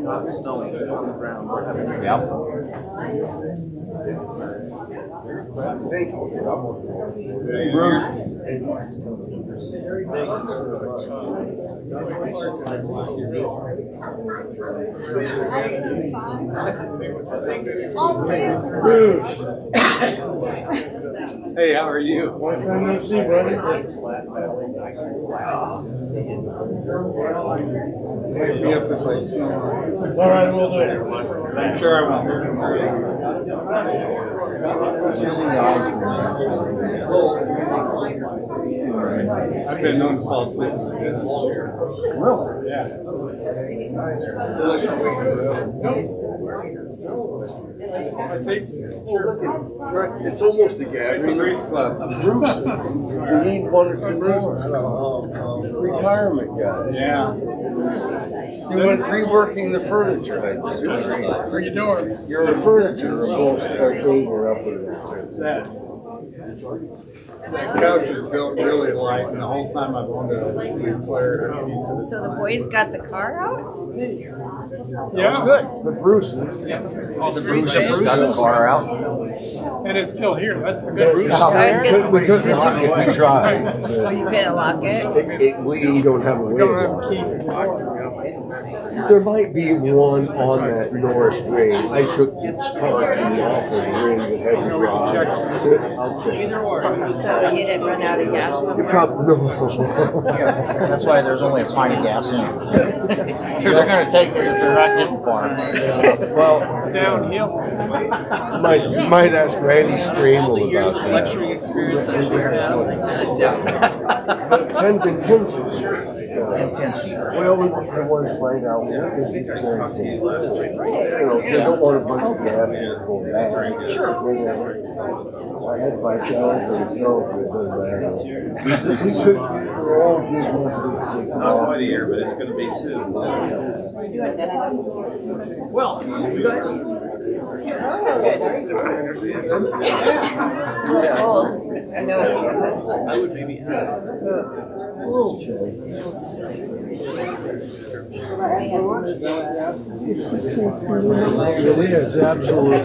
not snowing on the ground. We're having Thank you. Bruce. Hey, how are you? Long time no see, brother. Wake me up if I snore. All right, we'll do it. I'm sure I will. I've been known to fall asleep. Really? Yeah. It's almost a gathering. Bruce Club. Bruce's. We need one or two more. Retirement guys. Yeah. You went reworking the furniture, I presume. What are you doing? You're a furniture upholsterer upper. That couch is built really light, and the whole time I've wanted to flare a piece of it. So the boys got the car out? Yeah. Good. The Bruce's. Oh, the Bruce got the car out. And it's still here. That's a good Bruce. We couldn't lock it. We tried. Oh, you couldn't lock it? We don't have a way. We don't have a key for locking it. There might be one on that Norris ring. I took the car key off the ring that had the rod. I'll check. So you didn't run out of gas You somewhere? probably no. That's why there's only a pint of gas in it. They're going to take it if they're not getting far. Well, Downhill. might ask Randy Stramel about that. Lecturing experience that you have. And intensity. Well, we want to find out what this is going to be. You know, they don't want a bunch of gas and go back. Sure. I had my challenge for the show for we could all give Not quite a year, but it's going to be soon. Well, you guys. It's a little cold. I know it's I would maybe ask. a little chilly. It is, absolutely.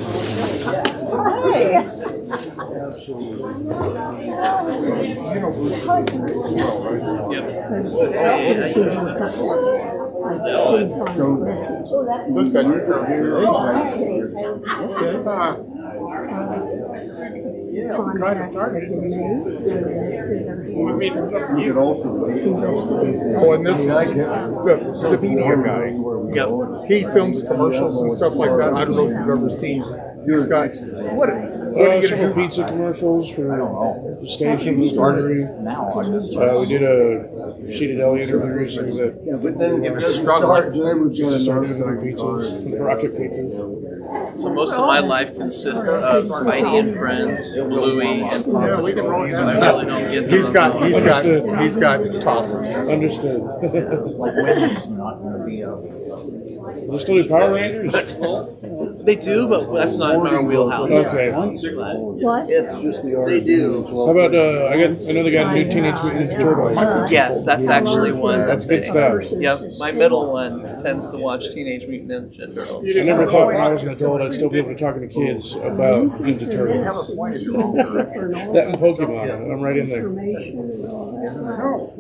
This guy's trying to start it. Oh, and this is the media guy. Yep. He films commercials and stuff like that. I don't know if you've ever seen. He's got what are you Some gonna do? pizza commercials for the station, the artery. Now I just. We did a Seated Ellie interview recently that But then if it's struggling, just started doing pizzas, rocket pizzas. So most of my life consists of Spidey and Friends, Bluey, and Yeah, we can roll so I really don't get. He's got toddlers. Understood. Like Wendy's not going to be a. You still do Power Rangers? They do, but that's not in our wheelhouse. Okay. What? It's they do. How about I know they got new Teenage Mutant Ninja Turtles. Yes, that's actually one. That's good stuff. Yep, my middle one tends to watch Teenage Mutant Ninja Turtles. I never thought when I was an adult I'd still be able to talk to kids about Ninja Turtles. That and Pokemon. I'm right in there.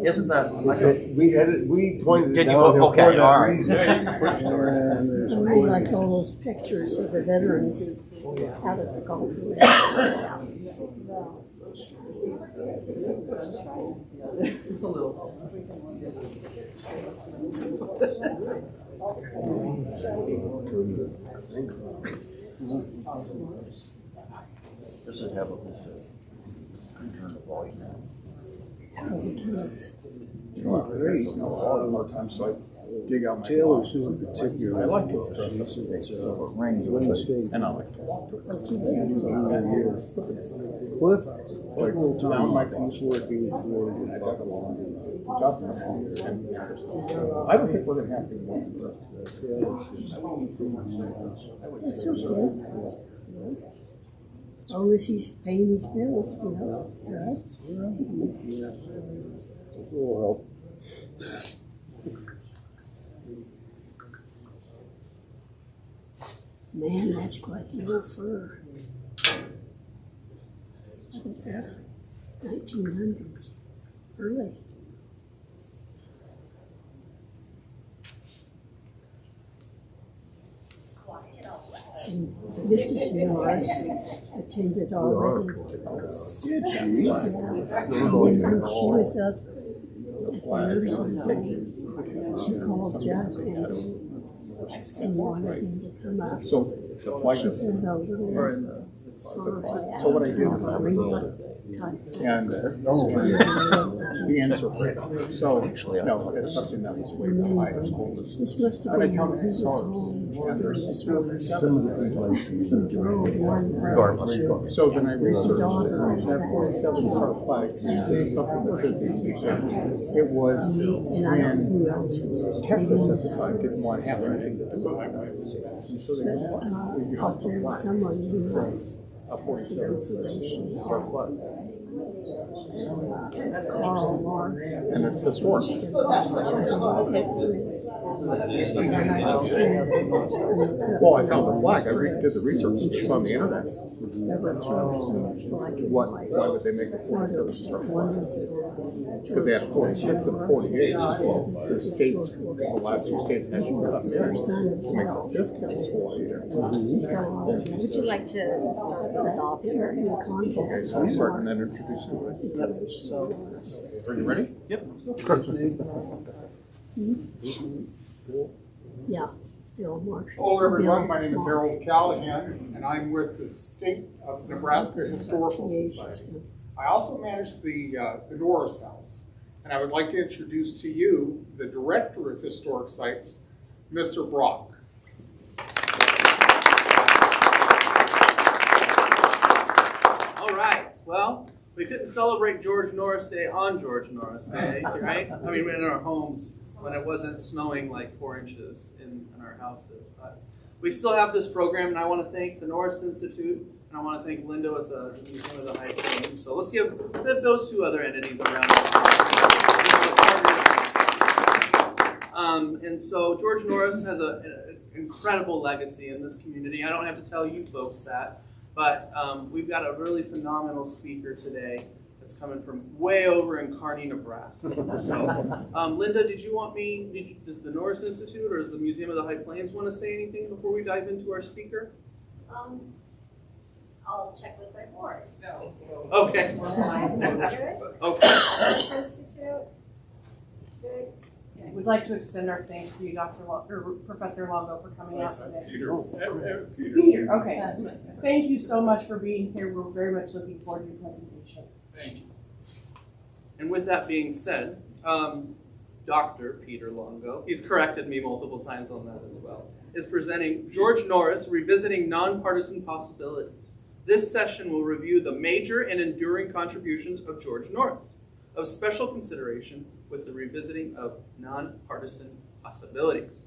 Isn't that? we pointed Did it you? out for Okay, that all right. reason. I like all those pictures of the veterans out at the golf course. Just a little. This should have a picture. Turn the volume down. Dig out my Taylor's in particular. I like it. And I like Cliff, Like down my feet working for Justin. I don't think we're gonna have to go the rest of It's okay. As long as he's paying his bills, right? it will help. Man, that's quite the old fur. I think that's 1900s, early. And Mrs. Norris attended already. Did Yeah. And then when she was up at the nursing home, she called Jack and wanted him to come up. So the flight She is, had a little fur hat. so what I did is I type and the answer rate. So, no, it's something that was way And higher. then this must have been when he was home during this winter. He drove one So then I researched daughter it. That 47 star flight, something that should be teaching. It was and I don't know who else when was. Texas at the time didn't want to have anything to do with it. And so they I'll tell you someone who knows a some 47 information. star flight. Carl Mark. And it's historic. Well, I found the flag. I did the research. It's on the internet. Why would they make it 47 star flag? Because they had 46 and 48. The states, the last two states had you cut there. To make the fifth Would you like to solve it? Okay, so I'll start and then introduce you. Are you ready? Yep. Yeah, Bill Marshall. Hello, everyone. Bill My name is Marshall. Harold Callahan, and I'm with the State of Nebraska Historical Society. I also manage the Norris House, and I would like to introduce to you the Director of Historic Sites, Mr. Brock. All right. Well, we couldn't celebrate George Norris Day on George Norris Day, right? I mean, in our homes when it wasn't snowing like 4 inches in our houses. But we still have this program, and I want to thank the Norris Institute, and I want to thank Linda at the Museum of the High Plains. So let's give those two other entities a round of applause. And so George Norris has an incredible legacy in this community. I don't have to tell you folks that. But we've got a really phenomenal speaker today that's coming from way over in Kearney, Nebraska. So, Linda, did you want me, does the Norris Institute or does the Museum of the High Plains want to say anything before we dive into our speaker? I'll check with my board. No. Okay. Good. Okay. Norris Institute. Good. We'd like to extend our thanks to you, Professor Longo, for coming out today. Peter, okay. Thank you so much for being here. We're very much looking forward to your presentation. Thank you. And with that being said, Dr. Peter Longo, he's corrected me multiple times on that as well, is presenting George Norris, Revisiting Nonpartisan Possibilities. This session will review the major and enduring contributions of George Norris, of special consideration with the revisiting of nonpartisan possibilities.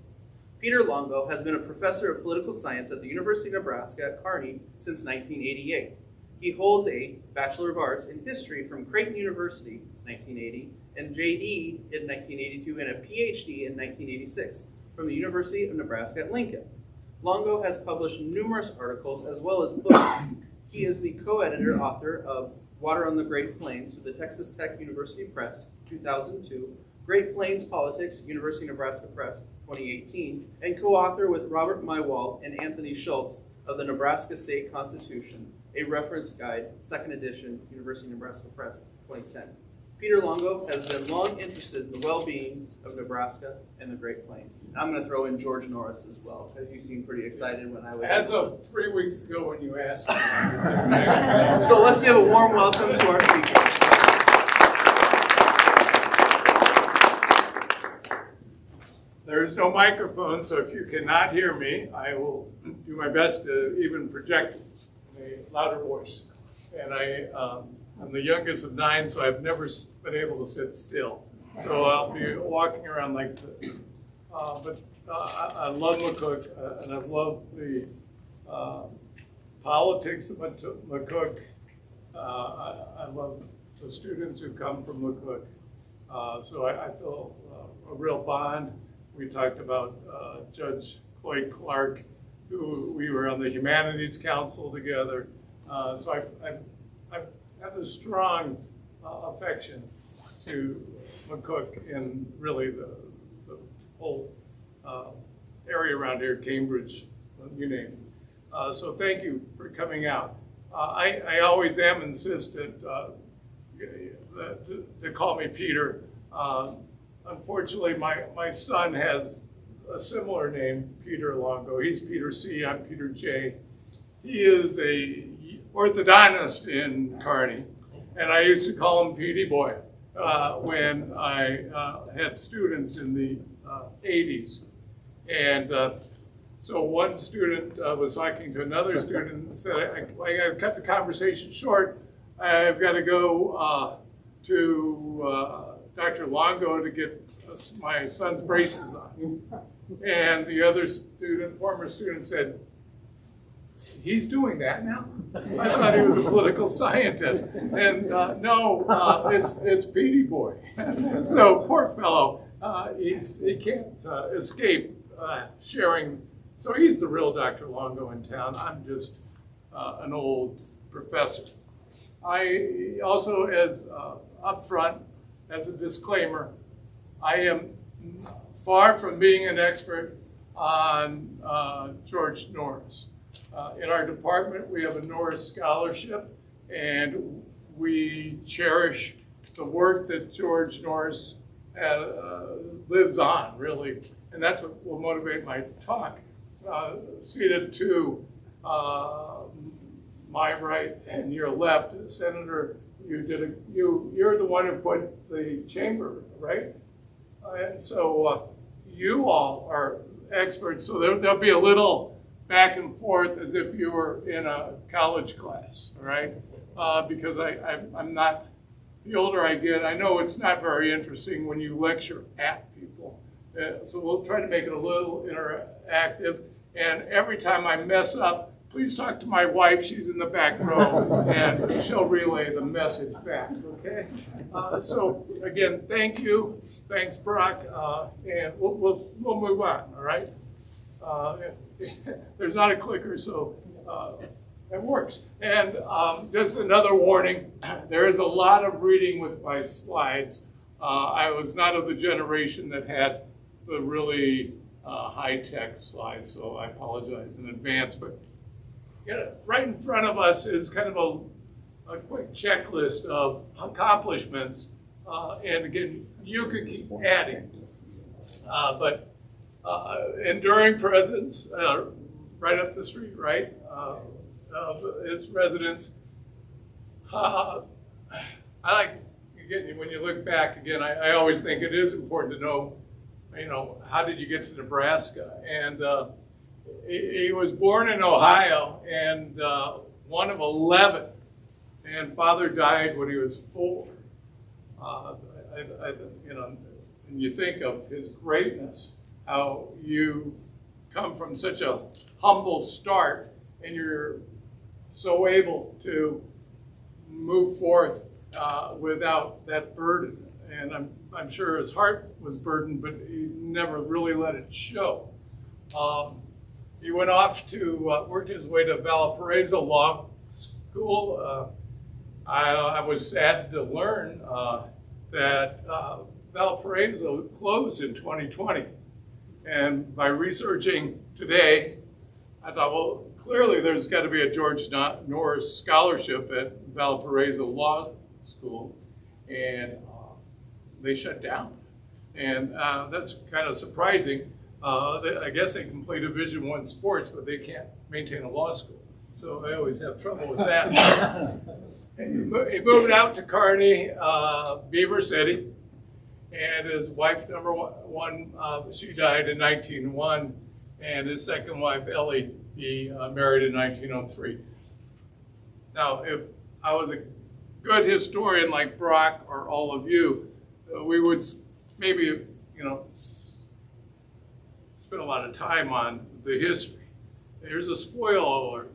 Peter Longo has been a professor of political science at the University of Nebraska at Kearney since 1988. He holds a Bachelor of Arts in History from Creighton University, 1980, and JD in 1982, and a PhD in 1986 from the University of Nebraska at Lincoln. Longo has published numerous articles as well as books. He is the co-editor author of Water on the Great Plains to the Texas Tech University Press, 2002, Great Plains Politics, University of Nebraska Press, 2018, and co-author with Robert Mywall and Anthony Schultz of the Nebraska State Constitution, a reference guide, 2nd edition, University of Nebraska Press, 2010. Peter Longo has been long interested in the well-being of Nebraska and the Great Plains. And I'm going to throw in George Norris as well, because you seemed pretty excited when I was. As of 3 weeks ago when you asked me. So let's give a warm welcome to our speaker. There is no microphone, so if you cannot hear me, I will do my best to even project in a louder voice. And I'm the youngest of 9, so I've never been able to sit still. So I'll be walking around like this. But I love McCook, and I've loved the politics of McCook. I love the students who come from McCook. So I feel a real bond. We talked about Judge Cloyd Clark who we were on the Humanities Council together. So I have a strong affection to McCook and really the whole area around here, Cambridge, you name it. So thank you for coming out. I always am insistent to call me Peter. Unfortunately, my son has a similar name, Peter Longo. He's Peter C., I'm Peter J. He is a orthodontist in Kearney, and I used to call him Petey Boy when I had students in the 80s. And so one student was talking to another student and said, I got to cut the conversation short. I've got to go to Dr. Longo to get my son's braces on. And the other student, former student, said, he's doing that now? I thought he was a political scientist. And no, it's Petey Boy. So poor fellow, he can't escape sharing. So he's the real Dr. Longo in town. I'm just an old professor. I also, as up front, as a disclaimer, I am far from being an expert on George Norris. In our department, we have a Norris scholarship, and we cherish the work that George Norris lives on, really. And that's what will motivate my talk. Seated to my right and your left, Senator, you're the one who put the chamber, right? And so you all are experts, so there'll be a little back and forth as if you were in a college class, all right? Because I'm not, the older I get, I know it's not very interesting when you lecture at people. So we'll try to make it a little interactive. And every time I mess up, please talk to my wife. She's in the back row, and she'll relay the message back, okay? So again, thank you. Thanks, Brock. And we'll move on, all right? There's not a clicker, so it works. And just another warning, there is a lot of reading with my slides. I was not of the generation that had the really high-tech slides, so I apologize in advance. But right in front of us is kind of a quick checklist of accomplishments. And again, you could keep adding. But enduring presence, right up the street, right, of his residence. I like, again, when you look back, again, I always think it is important to know, how did you get to Nebraska? And he was born in Ohio, and one of 11, and father died when he was 4. And you think of his greatness, how you come from such a humble start, and you're so able to move forth without that burden. And I'm sure his heart was burdened, but he never really let it show. He went off to work his way to Valparaiso Law School. I was sad to learn that Valparaiso closed in 2020. And by researching today, I thought, well, clearly there's got to be a George Norris scholarship at Valparaiso Law School. And they shut down. And that's kind of surprising. I guess they can play Division I sports, but they can't maintain a law school. So I always have trouble with that. He moved out to Kearney, Beaver City, and his wife, number one, she died in 1901, and his second wife, Ellie, he married in 1903. Now, if I was a good historian like Brock or all of you, we would maybe, spend a lot of time on the history. Here's a spoiler alert.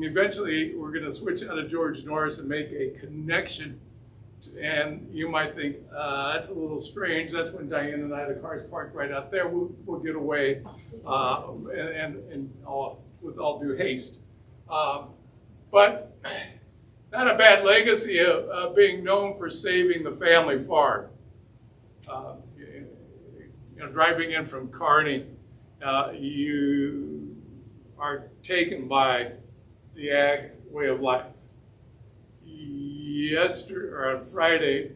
Eventually, we're going to switch out of George Norris and make a connection And you might think, that's a little strange. That's when Diane and I, the car's parked right out there. We'll get away with all due haste. But not a bad legacy of being known for saving the family farm. Driving in from Kearney, you are taken by the ag way of life. On Friday,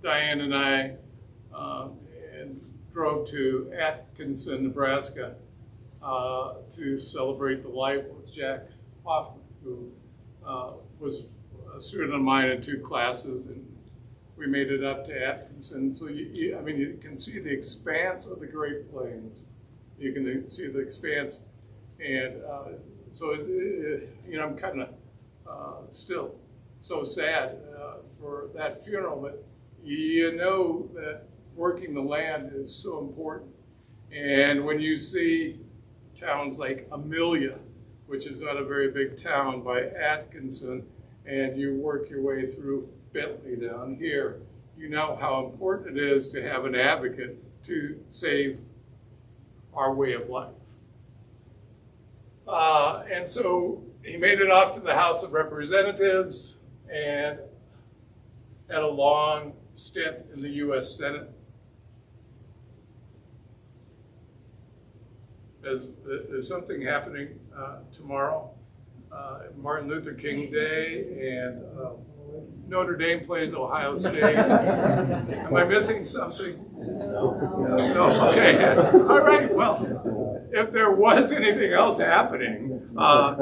Diane and I drove to Atkinson, Nebraska, to celebrate the life of Jack Hoffman, who was a student of mine in 2 classes, and we made it up to Atkinson. So you can see the expanse of the Great Plains. You can see the expanse, and I'm kind of still so sad for that funeral, but you know that working the land is so important. And when you see towns like Amelia, which is not a very big town, by Atkinson, and you work your way through Bentley down here, you know how important it is to have an advocate to save our way of life. And so he made it off to the House of Representatives and had a long stint in the U.S. Senate. There's something happening tomorrow, Martin Luther King Day, and Notre Dame plays Ohio State. Am I missing something? No. Okay. All right. Well, if there was anything else happening,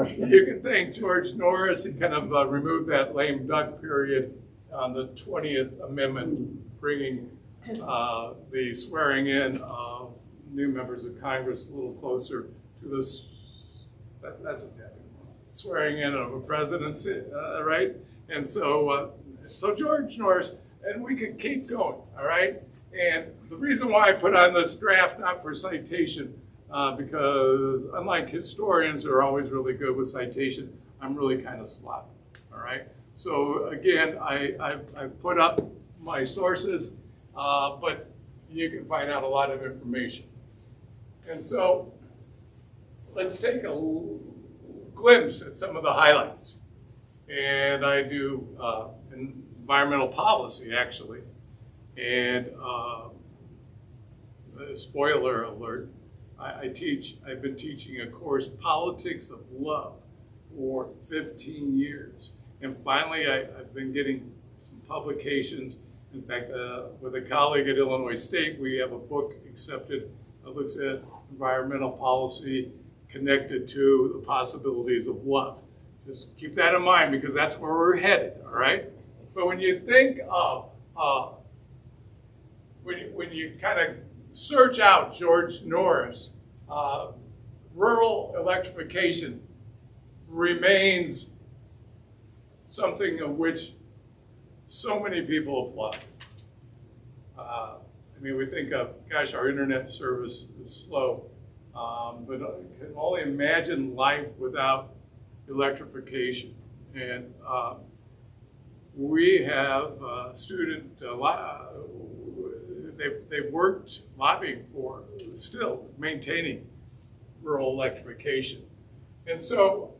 you can thank George Norris. He kind of removed that lame duck period on the 20th Amendment, bringing the swearing in of new members of Congress a little closer to this. That's what's happening. Swearing in of a presidency, right? And so George Norris, and we could keep going, all right? And the reason why I put on this draft, not for citation, because unlike historians who are always really good with citation, I'm really kind of sloppy, all right? So again, I put up my sources, but you can find out a lot of information. And so let's take a glimpse at some of the highlights. And I do environmental policy, actually. And spoiler alert, I've been teaching a course, Politics of Love, for 15 years. And finally, I've been getting some publications. In fact, with a colleague at Illinois State, we have a book accepted that looks at environmental policy connected to the possibilities of love. Just keep that in mind, because that's where we're headed, all right? But when you think of, when you kind of search out George Norris, rural electrification remains something of which so many people apply. We think of, gosh, our internet service is slow, but I can only imagine life without electrification. And we have they've worked lobbying for still maintaining rural electrification. And so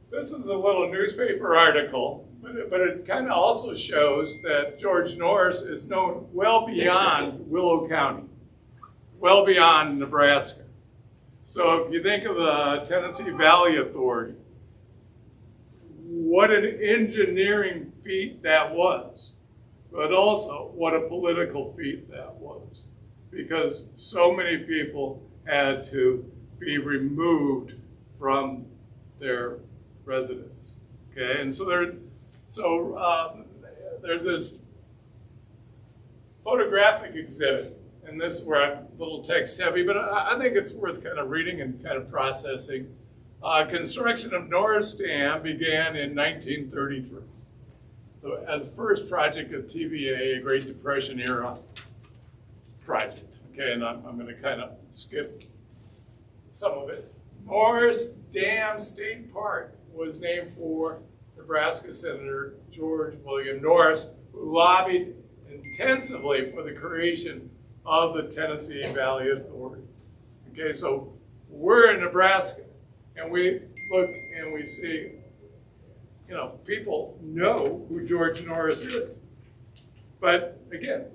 this is a little newspaper article, but it kind of also shows that George Norris is known well beyond Willow County, well beyond Nebraska. So if you think of the Tennessee Valley Authority, what an engineering feat that was, but also what a political feat that was, because so many people had to be removed from their residence. Okay, and so there's this photographic exhibit, and this is where I'm a little text heavy, but I think it's worth kind of reading and kind of processing. Construction of Norris Dam began in 1933 as first project of TVA, a Great Depression era project. Okay, and I'm going to kind of skip some of it. Norris Dam State Park was named for Nebraska Senator George William Norris, who lobbied intensively for the creation of the Tennessee Valley Authority. Okay, so we're in Nebraska, and we look and we see, you know, people know who George Norris is. But again,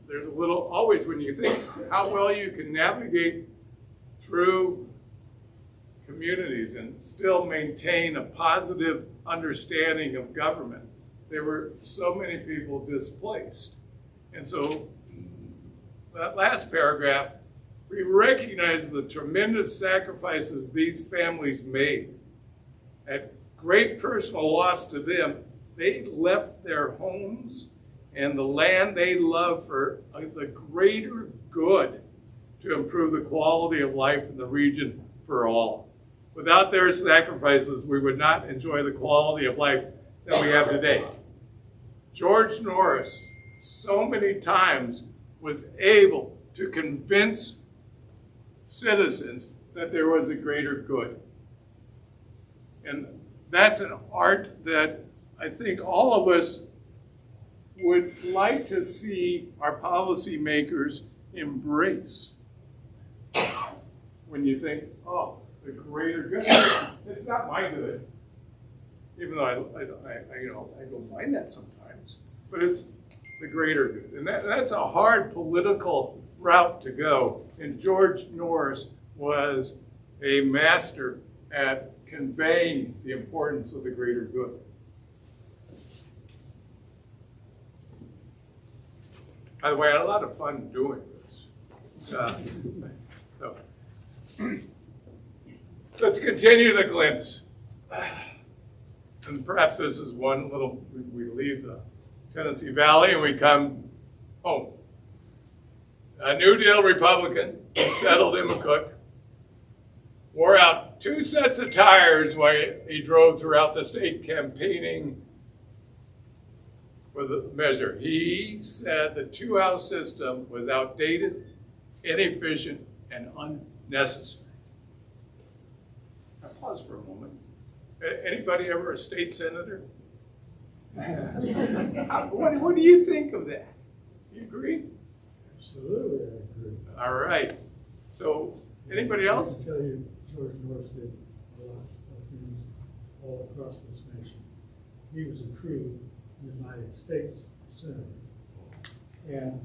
there's a little, always when you think how well you can navigate through communities and still maintain a positive understanding of government, there were so many people displaced. And so that last paragraph, we recognize the tremendous sacrifices these families made. At great personal loss to them, they left their homes and the land they loved for the greater good to improve the quality of life in the region for all. Without their sacrifices, we would not enjoy the quality of life that we have today. George Norris, so many times, was able to convince citizens that there was a greater good. And that's an art that I think all of us would like to see our policymakers embrace. When you think, oh, the greater good, it's not my good, even though I don't mind that sometimes, but it's the greater good. And that's a hard political route to go. And George Norris was a master at conveying the importance of the greater good. By the way, I had a lot of fun doing this. So let's continue the glimpse. And perhaps this is one little, we leave the Tennessee Valley and we come home. A New Deal Republican settled in McCook, wore out 2 sets of tires while he drove throughout the state campaigning for the measure. He said the two-house system was outdated, inefficient, and unnecessary. Now pause for a moment. Anybody ever a state senator? What do you think of that? You agree? Absolutely, I agree. All right. So, anybody else? I can tell you, George Norris did a lot of things all across this nation. He was a true United States senator. And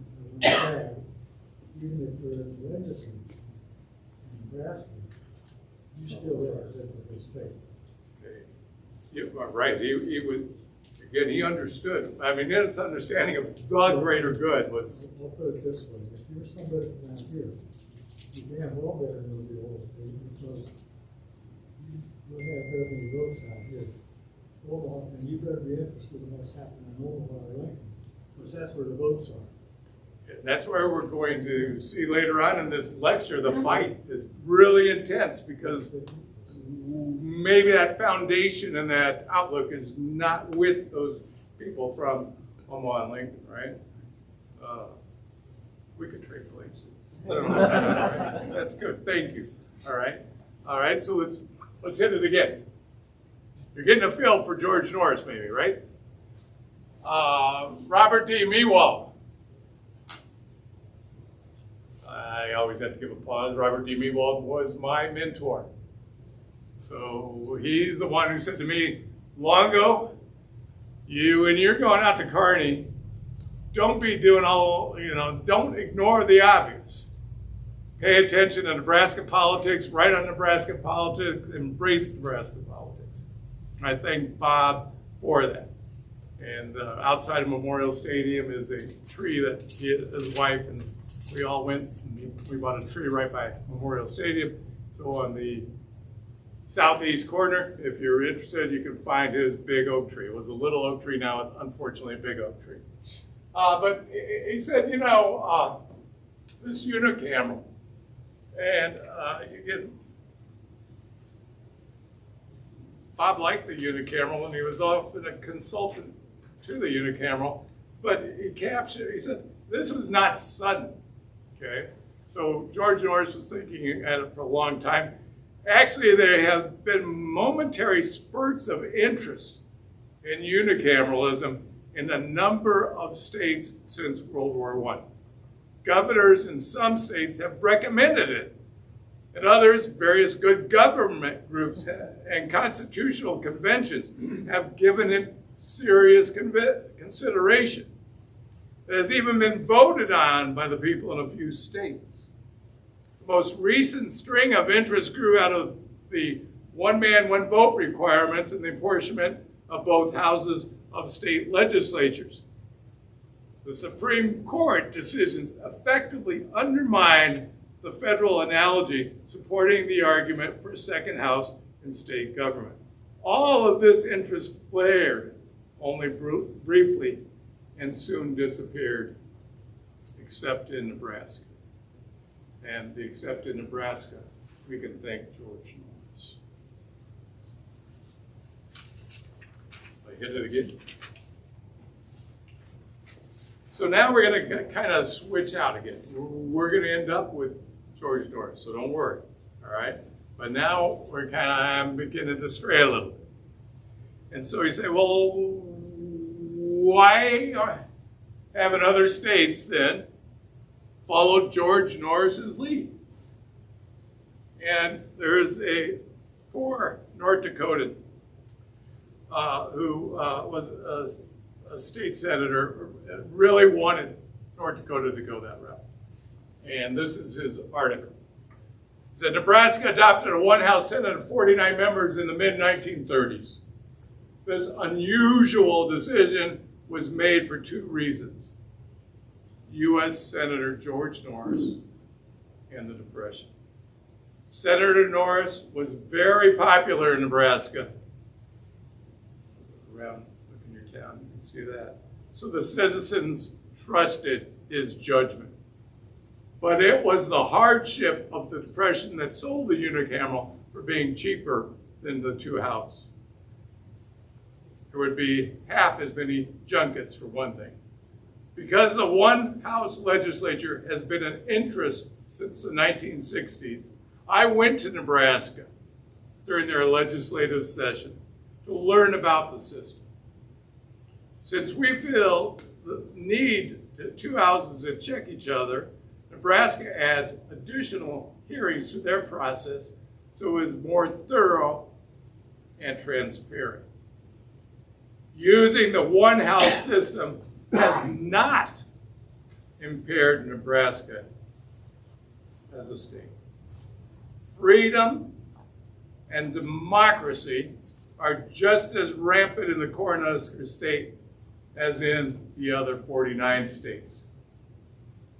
even if you're in the legislature in Nebraska, you still represent the state. Okay. You are right. He would, again, he understood. I mean, his understanding of the greater good was. I'll put it this way. If you're somebody from out here, you damn well better know the old state because you have revenue votes out here. And you better be interested in what's happening in Omaha or Lincoln, because that's where the votes are. That's where we're going to see later on in this lecture, the fight is really intense because maybe that foundation and that outlook is not with those people from Omaha and Lincoln, right? We could trade places. That's good. Thank you. All right. So let's hit it again. You're getting a feel for George Norris, maybe, right? Robert D. Mewald. I always have to give a pause. Robert D. Mewald was my mentor. So he's the one who said to me, Longo, when you're going out to Kearney, don't be doing don't ignore the obvious. Pay attention to Nebraska politics, write on Nebraska politics, embrace Nebraska politics. And I thank Bob for that. And outside of Memorial Stadium is a tree that his wife and we all went and we bought a tree right by Memorial Stadium. So on the southeast corner, if you're interested, you can find his big oak tree. It was a little oak tree, now unfortunately a big oak tree. But he said, this unicameral, and Bob liked the unicameral, and he was often a consultant to the unicameral, but he said, this was not sudden, okay? So George Norris was thinking at it for a long time. Actually, there have been momentary spurts of interest in unicameralism in a number of states since World War I. Governors in some states have recommended it. In others, various good government groups and constitutional conventions have given it serious consideration. It has even been voted on by the people in a few states. The most recent string of interest grew out of the one man, one vote requirements and the apportionment of both houses of state legislatures. The Supreme Court decisions effectively undermined the federal analogy supporting the argument for a second house in state government. All of this interest flared only briefly and soon disappeared, except in Nebraska. And the except in Nebraska, we can thank George Norris. I hit it again. So now we're going to kind of switch out again. We're going to end up with George Norris, so don't worry, all right? But now I'm beginning to stray a little bit. And so you say, well, why haven't other states then followed George Norris's lead? And there is a poor North Dakotan who was a state senator, really wanted North Dakota to go that route. And this is his article. It said, Nebraska adopted a one-house Senate of 49 members in the mid-1930s. This unusual decision was made for two reasons. U.S. Senator George Norris and the Depression. Senator Norris was very popular in Nebraska. Around, look in your town, you can see that. So the citizens trusted his judgment. But it was the hardship of the Depression that sold the unicameral for being cheaper than the two-house. There would be half as many junkets, for one thing. Because the one-house legislature has been an interest since the 1960s, I went to Nebraska during their legislative session to learn about the system. Since we feel the need to two houses that check each other, Nebraska adds additional hearings to their process so it is more thorough and transparent. Using the one-house system has not impaired Nebraska as a state. Freedom and democracy are just as rampant in the Cornhusker state as in the other 49 states.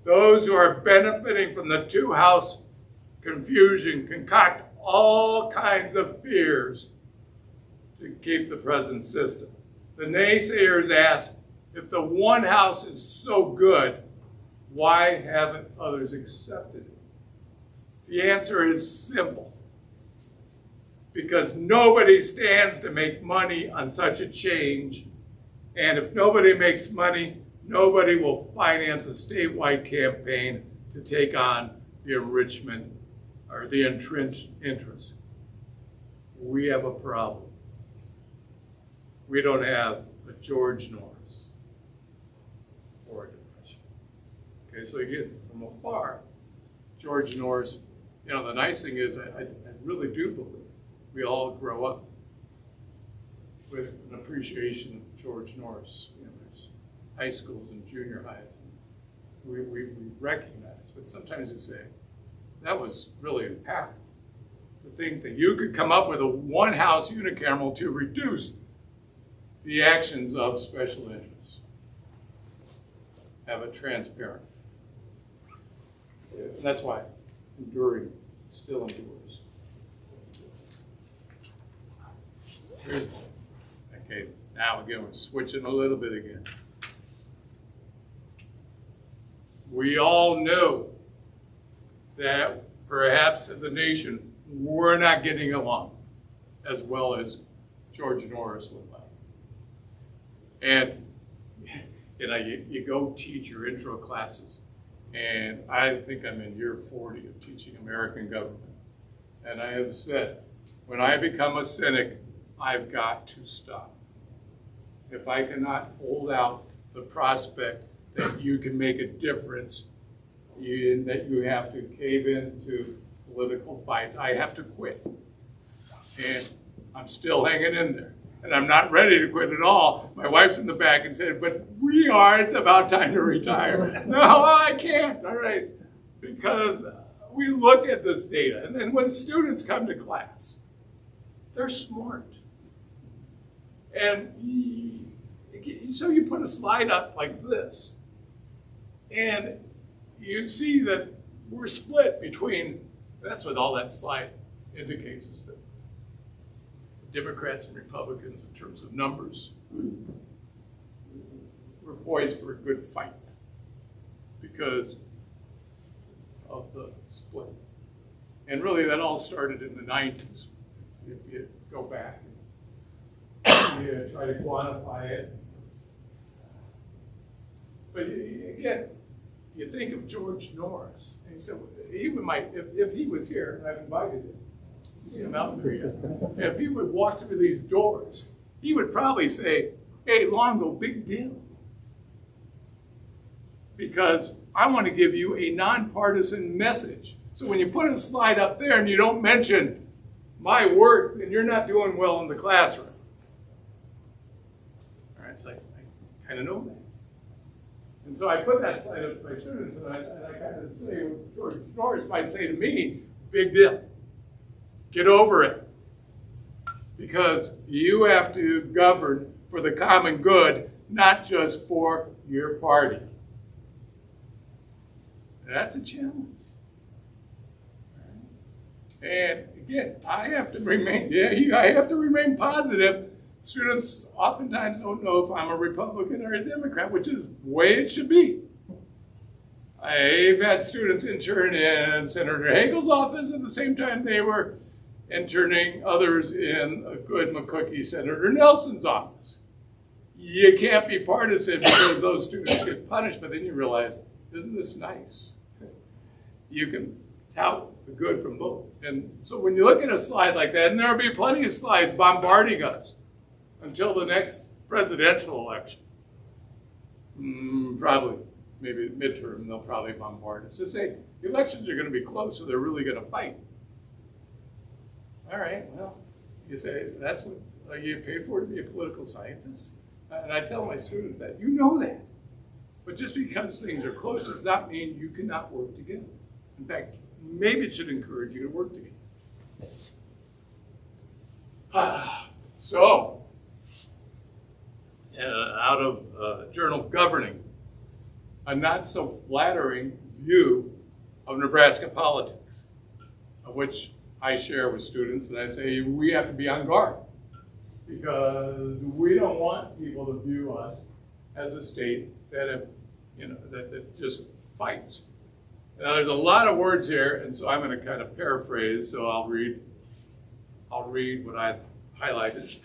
Those who are benefiting from the two-house confusion concoct all kinds of fears to keep the present system. The naysayers ask, if the one house is so good, why haven't others accepted it? The answer is simple. Because nobody stands to make money on such a change, and if nobody makes money, nobody will finance a statewide campaign to take on the enrichment or the entrenched interest. We have a problem. We don't have a George Norris or a Depression. Okay, so you get from afar, George Norris, you know, the nice thing is I really do believe we all grow up with an appreciation of George Norris. You know, there's high schools and junior highs. We recognize, but sometimes you say, that was really impactful. To think that you could come up with a one-house unicameral to reduce the actions of special interests. Have it transparent. And that's why enduring still endures. Okay, now again, we're switching a little bit again. We all know that perhaps as a nation, we're not getting along as well as George Norris would like. And you know, you go teach your intro classes, and I think I'm in year 40 of teaching American government. And I have said, when I become a cynic, I've got to stop. if I cannot hold out the prospect that you can make a difference, that you have to cave into political fights, I have to quit. And I'm still hanging in there. And I'm not ready to quit at all. My wife's in the back and said, but we are, it's about time to retire. No, I can't, all right. Because we look at this data, and then when students come to class, they're smart. And so you put a slide up like this, and you see that we're split between, that's what all that slide indicates, is that Democrats and Republicans, in terms of numbers, we're poised for a good fight because of the split. And really that all started in the 90s. If you go back and you try to quantify it. But again, you think of George Norris, and he said, he might, if he was here, and I've invited him, see him out there yet, if he would walk through these doors, he would probably say, hey, Longo, big deal. Because I want to give you a nonpartisan message. So when you put a slide up there and you don't mention my work, then you're not doing well in the classroom. All right, so I kind of know that. And so I put that slide up to my students, and I kind of say, what George Norris might say to me, big deal. Get over it. Because you have to govern for the common good, not just for your party. That's a challenge. And again, I have to remain positive. Students oftentimes don't know if I'm a Republican or a Democrat, which is the way it should be. I've had students intern in Senator Hagel's office at the same time they were interning others in a good McCookie Senator Nelson's office. You can't be partisan because those students get punished, but then you realize, isn't this nice? You can tout the good from both. And so when you look at a slide like that, and there will be plenty of slides bombarding us until the next presidential election, probably, maybe midterm, they'll probably bombard us to say, the elections are going to be close, so they're really going to fight. All right, well, you say, that's what you get paid for, to be a political scientist? And I tell my students that, you know that. But just because things are close does not mean you cannot work together. In fact, maybe it should encourage you to work together. So, out of Journal Governing, a not so flattering view of Nebraska politics, of which I share with students, and I say we have to be on guard because we don't want people to view us as a state that that just fights. Now there's a lot of words here, and so I'm going to kind of paraphrase. So I'll read what I've highlighted.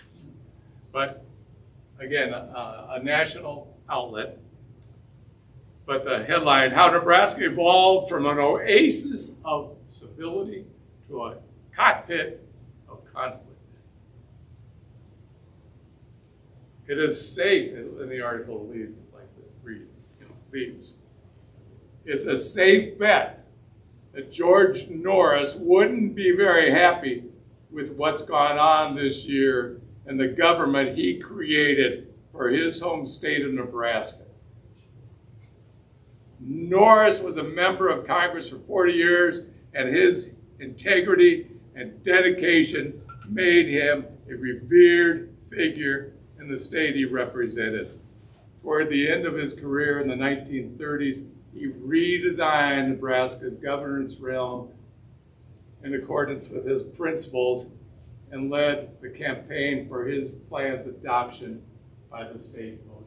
But again, a national outlet. But the headline: How Nebraska Evolved from an Oasis of Civility to a Cockpit of Conflict. It is safe, and the article reads like reads. It's a safe bet that George Norris wouldn't be very happy with what's gone on this year and the government he created for his home state of Nebraska. Norris was a member of Congress for 40 years, and his integrity and dedication made him a revered figure in the state he represented. Toward the end of his career in the 1930s, he redesigned Nebraska's governance realm in accordance with his principles and led the campaign for his plan's adoption by the state voters.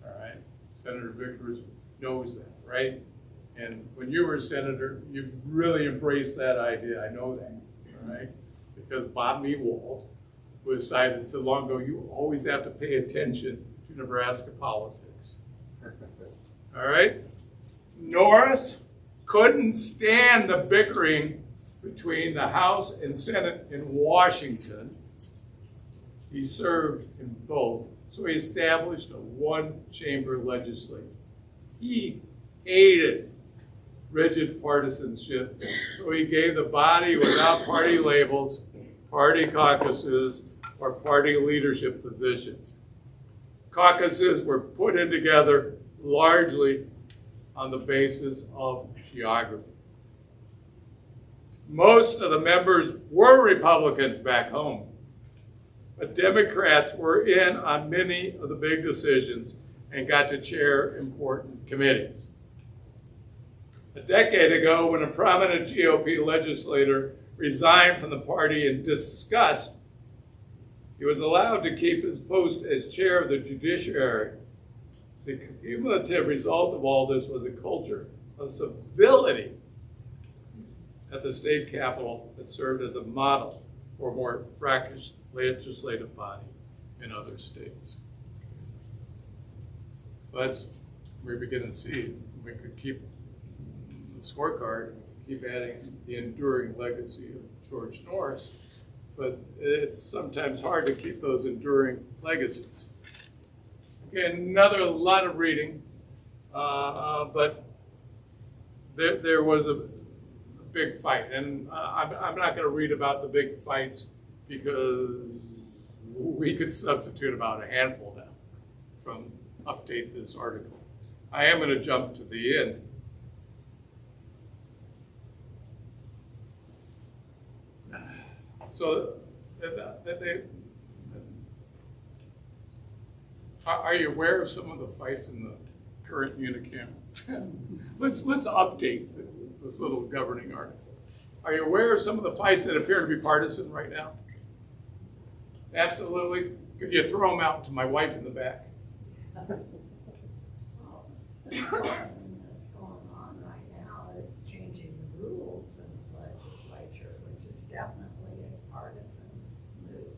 All right, Senator Vickers knows that, right? And when you were a senator, you really embraced that idea. I know that, all right? Because Bob Meewald, who was cited so long ago, you always have to pay attention to Nebraska politics. All right? Norris couldn't stand the bickering between the House and Senate in Washington. He served in both so he established a one-chamber legislature. He hated rigid partisanship, so he gave the body without party labels, party caucuses, or party leadership positions. Caucuses were put in together largely on the basis of geography. Most of the members were Republicans back home, but Democrats were in on many of the big decisions and got to chair important committees. A decade ago, when a prominent GOP legislator resigned from the party in disgust, he was allowed to keep his post as chair of the judiciary. The cumulative result of all this was a culture of civility at the state capitol that served as a model for a more fractious legislative body in other states. So that's where we begin to see we could keep the scorecard, keep adding the enduring legacy of George Norris, but it's sometimes hard to keep those enduring legacies. Okay, another lot of reading, but there was a big fight, and I'm not going to read about the big fights because we could substitute about a handful now from update this article. I am going to jump to the end. So, are you aware of some of the fights in the current unicam? let's update this little governing article. Are you aware of some of the fights that appear to be partisan right now? Absolutely. Could you throw them out to my wife in the back? What's going on right now is changing the rules in the legislature, which is definitely a partisan move.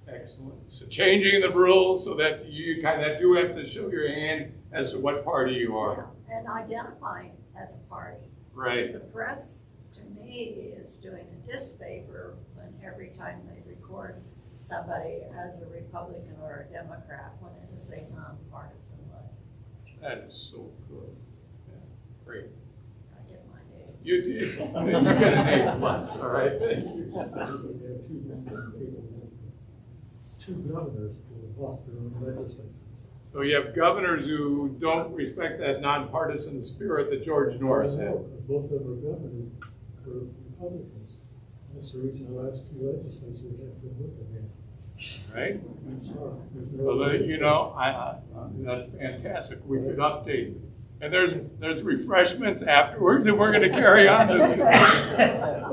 Excellent. So changing the rules so that you kind of do have to show your hand as to what party you are. Yeah, and identifying as a party. Right. The press, to me, is doing a disfavor when every time they record somebody as a Republican or a Democrat when it is a nonpartisan legislature. That is so good. Yeah, great. I get my A. You did. You get an A plus, all right? Two governors who have lost their own legislature. So you have governors who don't respect that nonpartisan spirit that George Norris had. Both of them are governors were Republicans. That's the reason the last two legislatures have been with them. Right? I'm sorry. Well, you know, that's fantastic. We could update. And there's refreshments afterwards, and we're going to carry on this.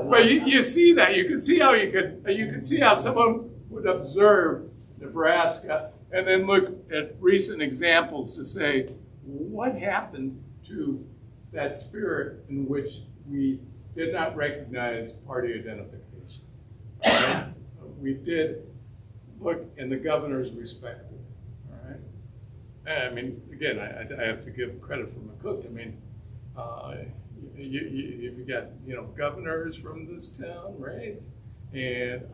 But you see that. You can see how you could see how someone would observe Nebraska and then look at recent examples to say, what happened to that spirit in which we did not recognize party identification? Right? We did look, and the governor's respected. All right. I mean, again, I have to give credit for McCook. I mean, you've got governors from this town, right? And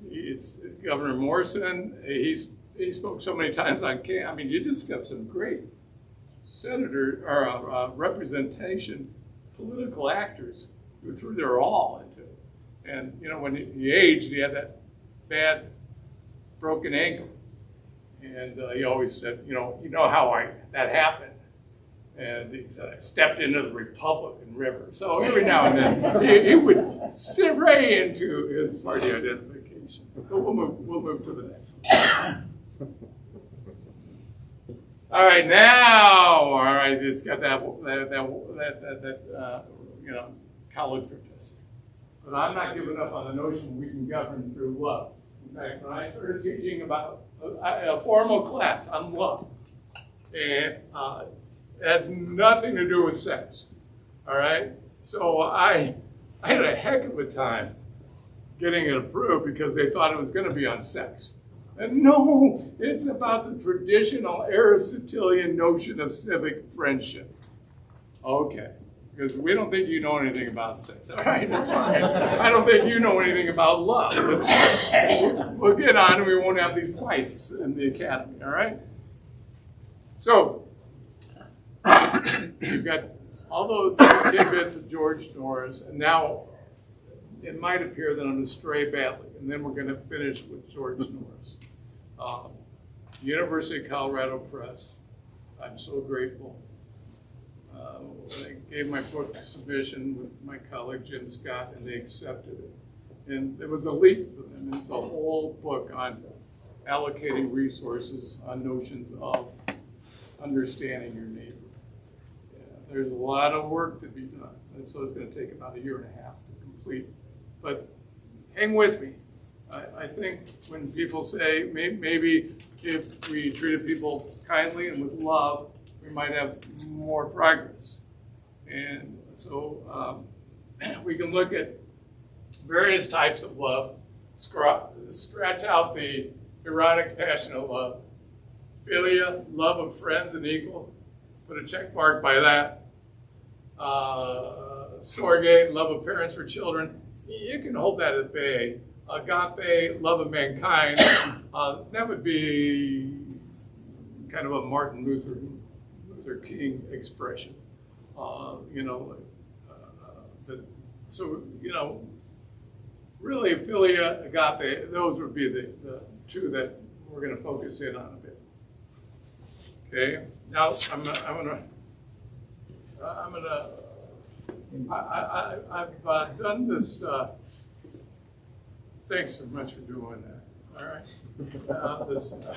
it's Governor Morrison. He spoke so many times on camp. I mean, you just got some great senator or representation, political actors who threw their all into it. And when he aged, he had that bad broken ankle, and he always said, you know how that happened. And he said, I stepped into the Republican River. So every now and then, he would stray into his party identification. But we'll move to the next one. All right, now, it's got that college professor. But I'm not giving up on the notion we can govern through love. In fact, when I started teaching about a formal class on love, and it has nothing to do with sex, all right? So I had a heck of a time getting it approved because they thought it was going to be on sex. And no, it's about the traditional Aristotelian notion of civic friendship. Okay, because we don't think you know anything about sex. All right, that's fine. I don't think you know anything about love. We'll get on and we won't have these fights in the academy, all right? So, you've got all those tidbits of George Norris, and now it might appear that I'm going to stray badly, and then we're going to finish with George Norris. University of Colorado Press, I'm so grateful. I gave my book submission with my colleague Jim Scott, and they accepted it. And it was a leap for them. It's a whole book on allocating resources, on notions of understanding your neighbor. Yeah, there's a lot of work to be done. And so it's going to take about 1.5 years to complete. But hang with me. I think when people say maybe if we treated people kindly and with love, we might have more progress. And so we can look at various types of love, scratch out the erotic, passionate love, philia, love of friends and equal, put a check mark by that. Storge, love of parents for children, you can hold that at bay. Agape, love of mankind, that would be kind of a Martin Luther King expression. Really philia, agape, those would be the two that we're going to focus in on a bit. Okay, now I've done this. Thanks so much for doing that. All right,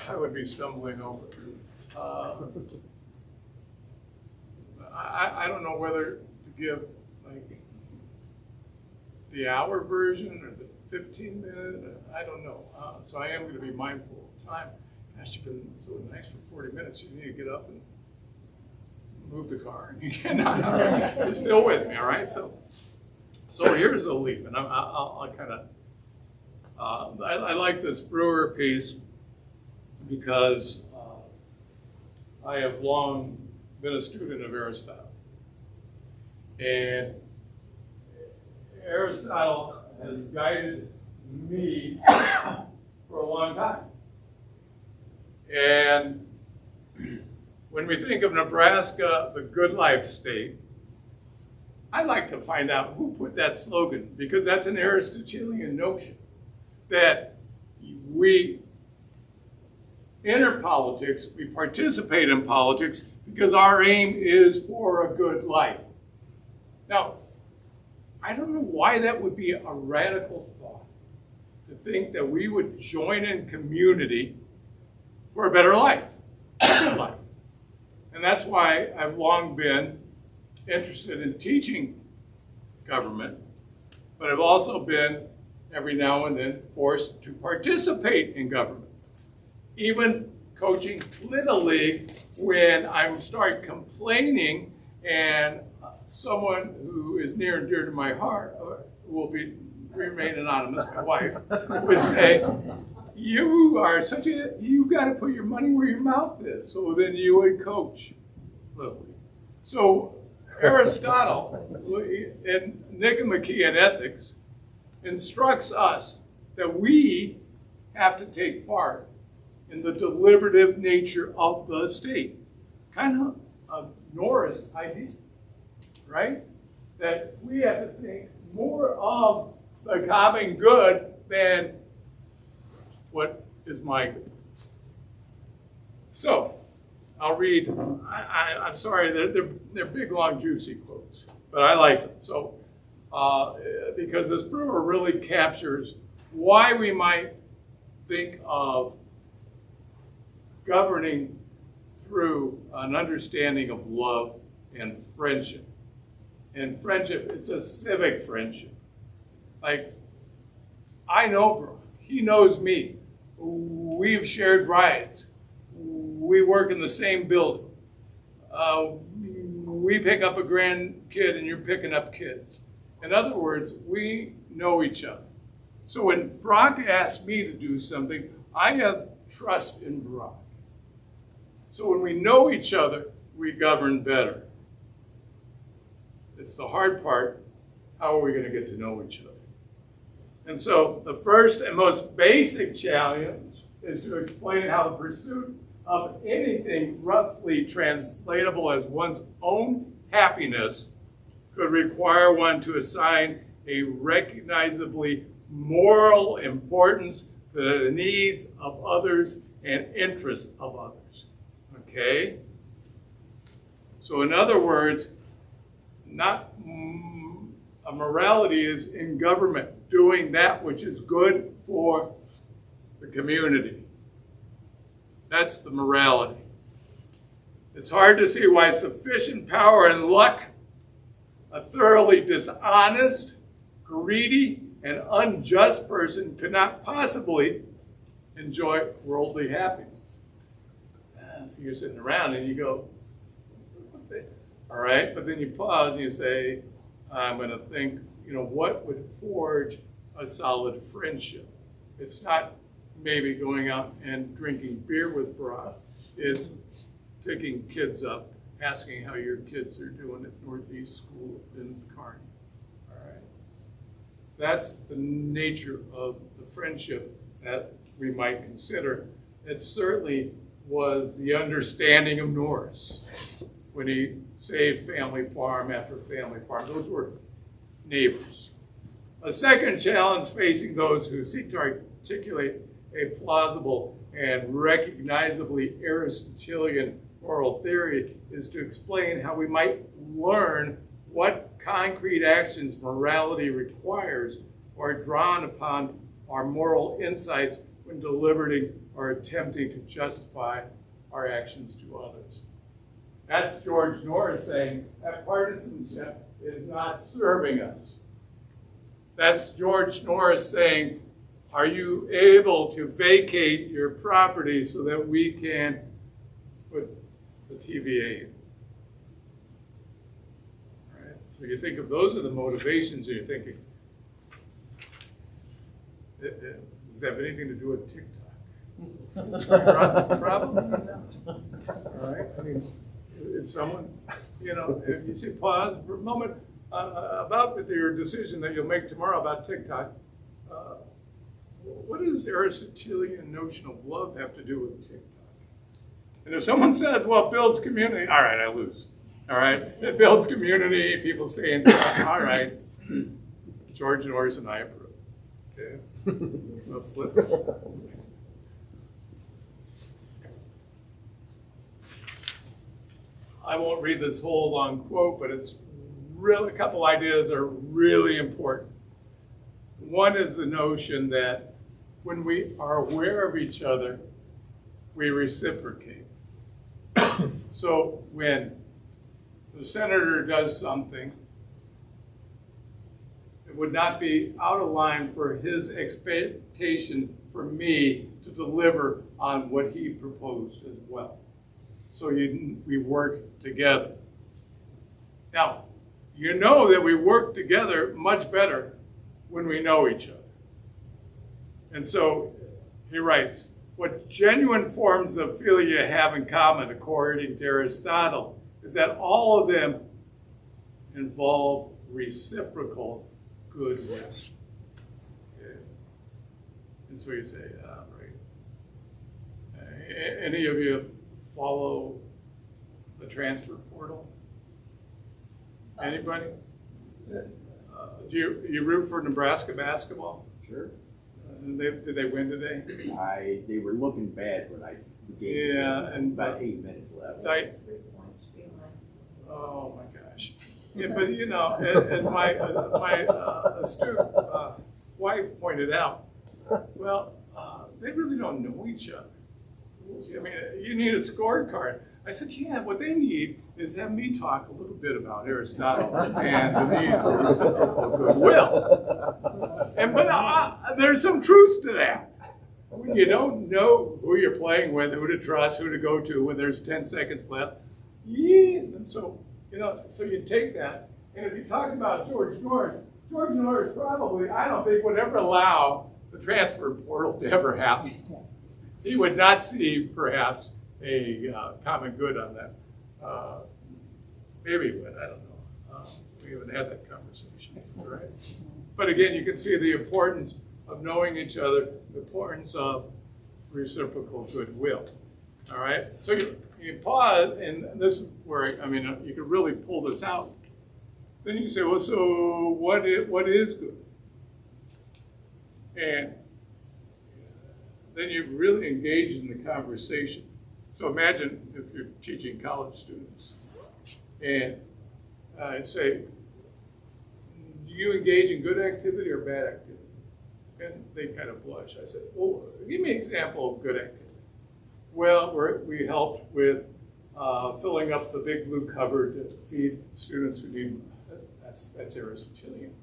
I would be stumbling over. I don't know whether to give like the hour version or the 15-minute. I don't know. So I am going to be mindful of time. Gosh, you've been so nice for 40 minutes. You need to get up and move the car. You cannot. You're still with me, all right? So here's the leap, and I'll kind of. I like this Brewer piece because I have long been a student of Aristotle. And Aristotle has guided me for a long time. And when we think of Nebraska, the good life state, I'd like to find out who put that slogan, because that's an Aristotelian notion that we enter politics, we participate in politics because our aim is for a good life. Now, I don't know why that would be a radical thought, to think that we would join in community for a better life, a good life. And that's why I've long been interested in teaching government, but I've also been every now and then forced to participate in government. Even coaching Little League, when I start complaining and someone who is near and dear to my heart will remain anonymous, my wife, would say, you've got to put your money where your mouth is. So then you would coach Little League. So Aristotle, in Nicomachean Ethics, instructs us that we have to take part in the deliberative nature of the state. Kind of a Norris idea, right? That we have to think more of the common good than what is my good. So, I'll read, I'm sorry, they're big, long, juicy quotes, but I like them. So, because this Brewer really captures why we might think of governing through an understanding of love and friendship. And friendship, it's a civic friendship. Like, I know Brock, he knows me. We've shared rides. We work in the same building. We pick up a grandkid and you're picking up kids. In other words, we know each other. So when Brock asks me to do something, I have trust in Brock. So when we know each other, we govern better. It's the hard part. How are we going to get to know each other? And so the first and most basic challenge is to explain how the pursuit of anything roughly translatable as one's own happiness could require one to assign a recognizably moral importance to the needs of others and interests of others. Okay? So in other words, not a morality is in government doing that which is good for the community. That's the morality. It's hard to see why sufficient power and luck, a thoroughly dishonest, greedy, and unjust person could not possibly enjoy worldly happiness. So you're sitting around and you go, all right, but then you pause and you say, I'm going to think, what would forge a solid friendship? It's not maybe going out and drinking beer with broth. It's picking kids up, asking how your kids are doing at Northeast School in Kearney. All right. That's the nature of the friendship that we might consider. It certainly was the understanding of Norris when he saved family farm after family farm. Those were neighbors. A second challenge facing those who seek to articulate a plausible and recognizably Aristotelian moral theory is to explain how we might learn what concrete actions morality requires or drawn upon our moral insights when deliberating or attempting to justify our actions to others. That's George Norris saying that partisanship is not serving us. That's George Norris saying, are you able to vacate your property so that we can put the TVA in? All right. So you think of those are the motivations, and you're thinking, does that have anything to do with TikTok? Probably not. All right. I mean, if someone, if you say pause for a moment about your decision that you'll make tomorrow about TikTok, what does the Aristotelian notion of love have to do with TikTok? And if someone says, well, it builds community, all right, I lose. All right, it builds community, people stay in touch, all right. George Norris and I approve. Okay. A flip. I won't read this whole long quote, but it's really, a couple ideas are really important. One is the notion that when we are aware of each other, we reciprocate. So when the senator does something, it would not be out of line for his expectation for me to deliver on what he proposed as well. So we work together. Now, you know that we work together much better when we know each other. And so he writes, what genuine forms of philia have in common, according to Aristotle, is that all of them involve reciprocal goodwill. Okay. And so you say, right. Any of you follow the transfer portal? Anybody? Do you root for Nebraska basketball? Sure. Did they win today? They were looking bad when the game. Yeah, and about 8 minutes left. 3 points behind. Oh my gosh! Yeah, but as my astute wife pointed out, well, they really don't know each other. I mean, you need a scorecard. I said, yeah, what they need is have me talk a little bit about Aristotle and the need for reciprocal goodwill. But there's some truth to that. When you don't know who you're playing with, who to trust, who to go to, when there's 10 seconds left, and so you take that. And if you talk about George Norris probably, I don't think, would ever allow the transfer portal to ever happen. He would not see, perhaps, a common good on that. Maybe he would, I don't know. We haven't had that conversation, all right? But again, you can see the importance of knowing each other, the importance of reciprocal goodwill, all right? So you pause, and this is where, I mean, you could really pull this out. Then you say, well, so what is good? And then you really engage in the conversation. So imagine if you're teaching college students, and I say, do you engage in good activity or bad activity? And they kind of blush. I said, well, give me an example of good activity. Well, we helped with filling up the big blue cupboard to feed students who need, that's Aristotelian.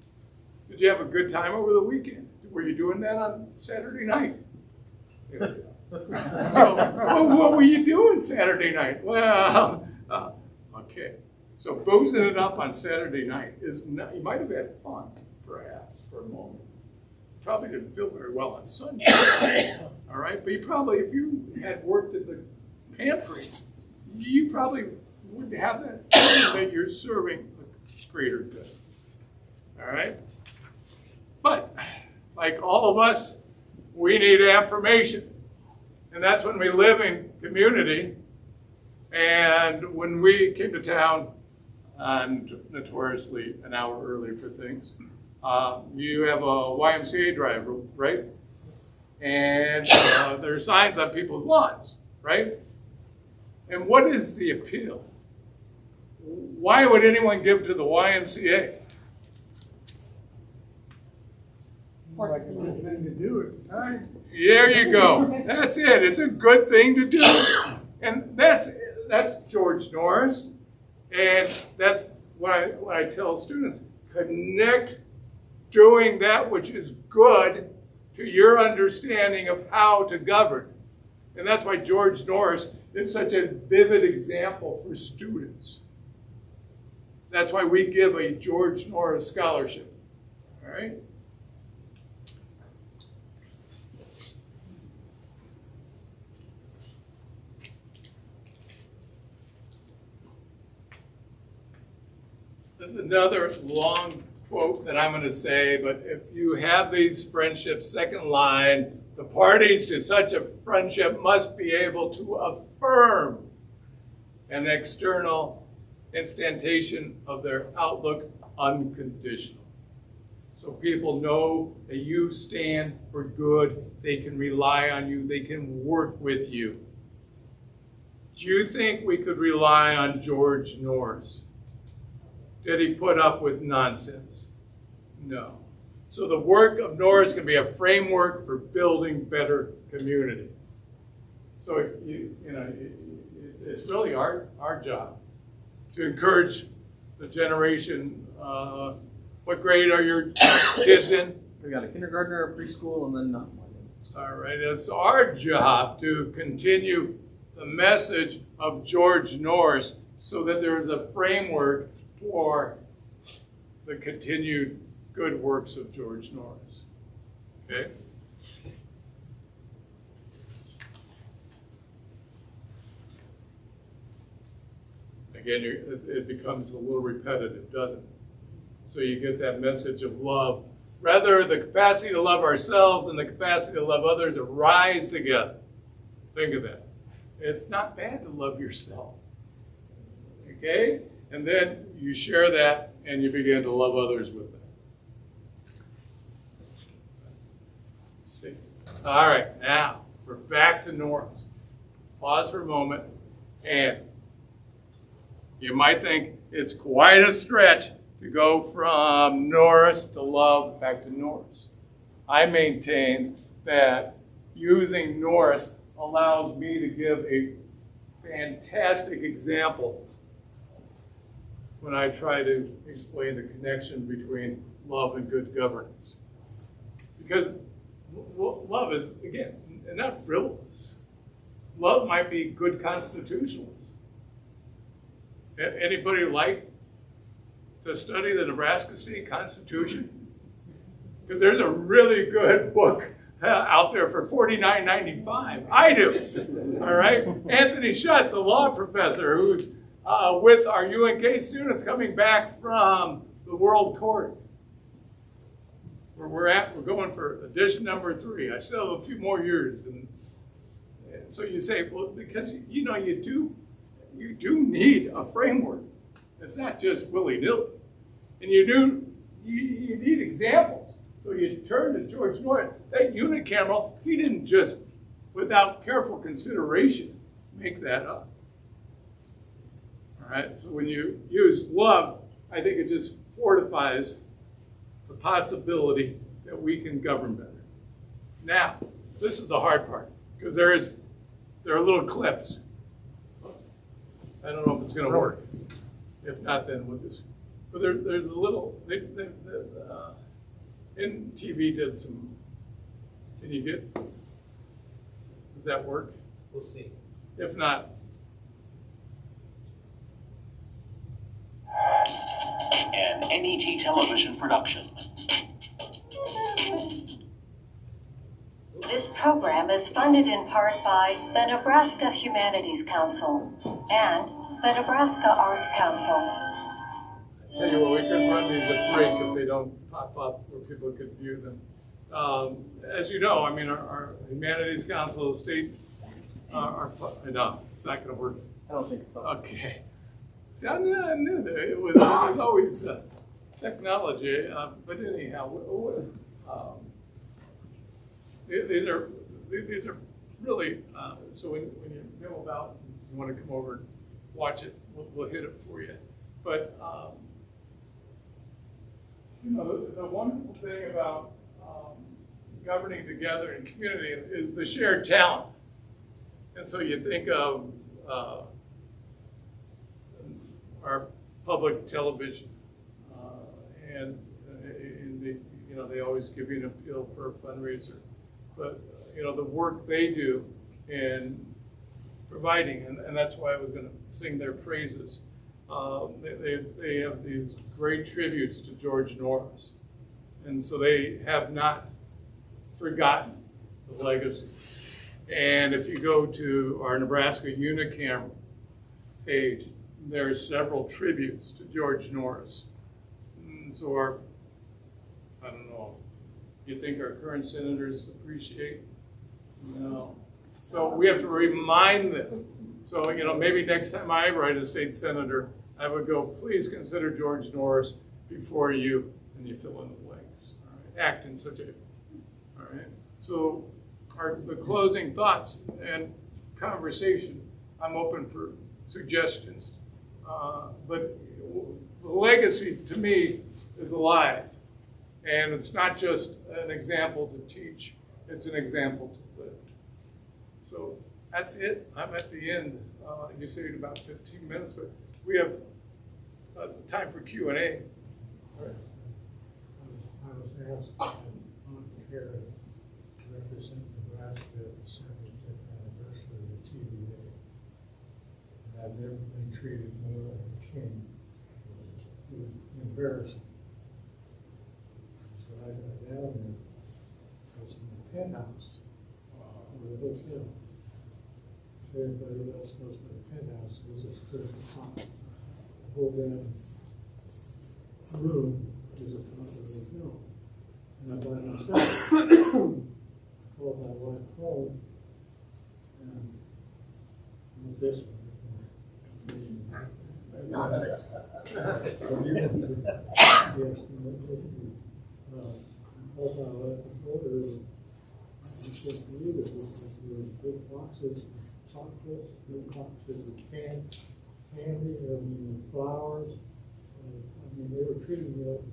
Did you have a good time over the weekend? Were you doing that on Saturday night? So, what were you doing Saturday night? Well, okay. So boozing it up on Saturday night is not, you might have had fun, perhaps, for a moment. Probably didn't feel very well on Sunday, all right? But you probably, if you had worked at the pantry, you probably would have that feeling that you're serving a greater good, all right? But, like all of us, we need affirmation. And that's when we live in community. And when we came to town, notoriously an hour early for things, you have a YMCA drive, right? And there are signs on people's lawns, right? And what is the appeal? Why would anyone give to the YMCA? Thing to do it. All right. There you go. That's it. It's a good thing to do. And that's George Norris. And that's what I tell students. Connect doing that which is good to your understanding of how to govern. And that's why George Norris is such a vivid example for students. That's why we give a George Norris scholarship. All right? This is another long quote that I'm going to say, but if you have these friendships, second line, the parties to such a friendship must be able to affirm an external instantation of their outlook unconditional. So people know that you stand for good, they can rely on you, they can work with you. Do you think we could rely on George Norris? Did he put up with nonsense? No. So the work of Norris can be a framework for building better community. So it's really our job to encourage the generation. What grade are your kids in? We got a kindergartner, a preschool, and then nothing. All right, it's our job to continue the message of George Norris so that there's a framework for the continued good works of George Norris. Okay? Again, it becomes a little repetitive, doesn't it? So you get that message of love. Rather, the capacity to love ourselves and the capacity to love others arise together. Think of that. It's not bad to love yourself. Okay? And then you share that and you begin to love others with that. See? All right, now we're back to Norris. Pause for a moment. And you might think it's quite a stretch to go from Norris to love back to Norris. I maintain that using Norris allows me to give a fantastic example when I try to explain the connection between love and good governance. Because love is, again, not frivolous. Love might be good constitutionalism. Anybody like to study the Nebraska State Constitution? Because there's a really good book out there for $49.95. I do. All right? Anthony Schutz, a law professor who's with our UNK students coming back from the World Court. Where we're going for edition number 3. I still have a few more years, and so you say, well, because you do need a framework. It's not just willy-nilly, and you need examples. So you turn to George Norris. That unicameral, he didn't just, without careful consideration, make that up. All right. So when you use love, I think it just fortifies the possibility that we can govern better. Now, this is the hard part, because there are little clips. I don't know if it's going to work. If not, then we'll just. But there's a little. NTV did some. Can you get? Does that work? We'll see. If not. An NET television production. This program is funded in part by the Nebraska Humanities Council and the Nebraska Arts Council. I tell you what, we could run these at break if they don't pop up where people could view them. As you know, I mean, our Humanities Council, state, no, it's not going to work. I don't think so. Okay. See, I knew that it was always technology, but anyhow, these are really, so when you know about, you want to come over and watch it, we'll hit it for you. But, you know, the wonderful thing about governing together in community is the shared talent. And so you think of our public television, and they always give you an appeal for a fundraiser. But the work they do in providing, and that's why I was going to sing their praises. They have these great tributes to George Norris, and so they have not forgotten the legacy. And if you go to our Nebraska Unicamera page, there are several tributes to George Norris. And so I don't know, you think our current senators appreciate? No. So we have to remind them. So, maybe next time I write a state senator, I would go, please consider George Norris before you, and you fill in the blanks. All right? Act in such a, all right? So the closing thoughts and conversation, I'm open for suggestions. But the legacy, to me, is alive. And it's not just an example to teach, it's an example to live. So that's it. I'm at the end. You said in about 15 minutes, but we have time for Q&A. I was asked on here to represent Nebraska at the 75th anniversary of the TVA. And I've never been treated more like a king. It was embarrassing. So I got down there. I was in the penthouse of the hotel. So everybody else goes to the penthouse. It was just at the top. The whole damn room is at the top of the hotel. And I'm by myself. I called my wife home, and not this one. Not this one. Yes, I called my wife and told her that I just believe it was big boxes of chocolates, big boxes of candy, flowers. They were treating me like a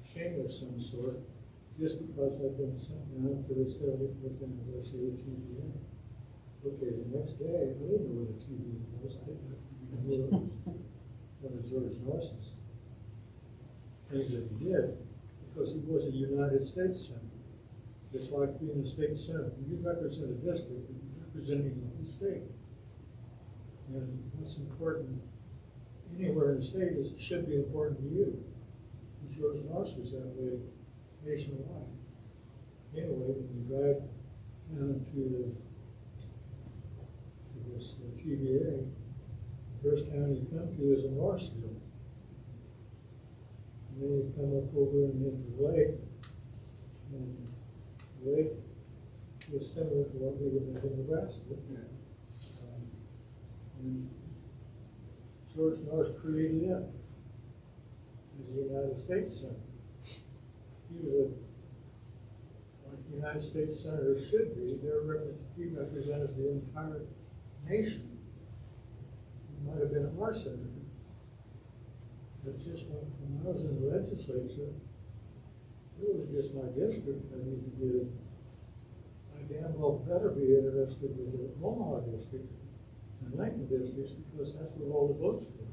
king of some sort, just because I'd been sent down for the 75th anniversary of the TVA. Okay, the next day, I didn't know what a TVA was. I didn't know what was George Norris's things that he did, because he was a United States senator. It's like being a state senator. You represent a district, you're representing the whole state. And what's important anywhere in the state is it should be important to you. And George Norris was that way nationwide. Anyway, when you drive down to this TVA, the first town you come to is in Norrisville. And then you come up over and hit the lake, and the lake was similar to what we would have in Nebraska. And George Norris created it as the United States Senator. He was like United States senators should be. He represented the entire nation. He might have been our senator. But just when I was in the legislature, it was just my district I needed to get it. I damn well better be interested with the Omaha district and Lincoln districts because that's where all the votes were.